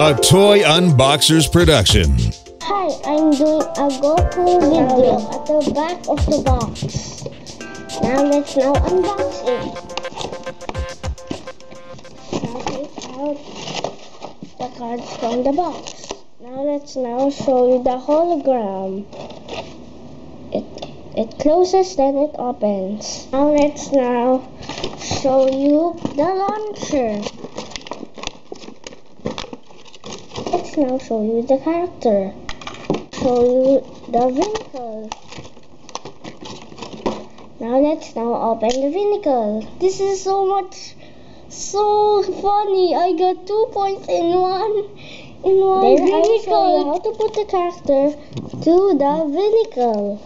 A Toy Unboxers production. Hi, I'm doing a Goku video at the back of the box. Let's unbox it. Now take out the cards from the box. Let's show you the hologram. It closes, then it opens. Let's show you the launcher. Let's show you the character. Show you the vehicle. Let's open the vehicle. This is so funny. I got 2 points in one vehicle. I'll show you how to put the character to the vehicle.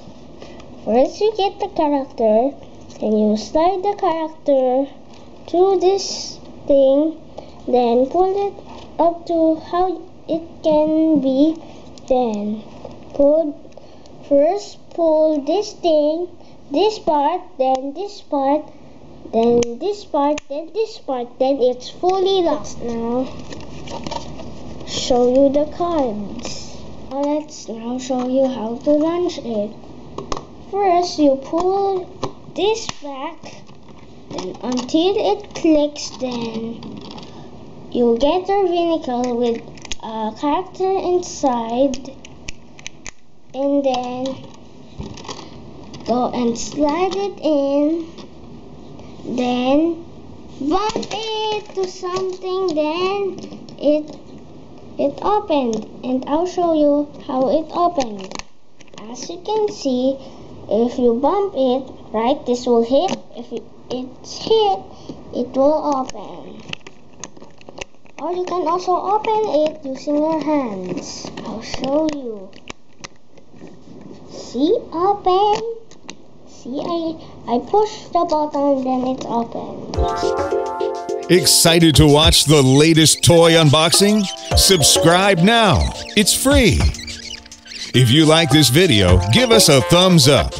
First you get the character, and you slide the character to this thing, then pull it up to how it can be. Then first pull this thing, this part, then this part, then this part, then this part, then it's fully locked. Show you the cards. Let's show you how to launch it. First you pull this back, then until it clicks, then you get your vehicle with a character inside, and then go and slide it in, then bump it to something, then it opened, and I'll show you how it opened. As you can see, if you bump it, right, this will hit. If it's hit, it will open. Or you can also open it using your hands. I'll show you. See, open. See, I push the button, then it's open. Excited to watch the latest toy unboxing? Subscribe now. It's free. If you like this video, give us a thumbs up.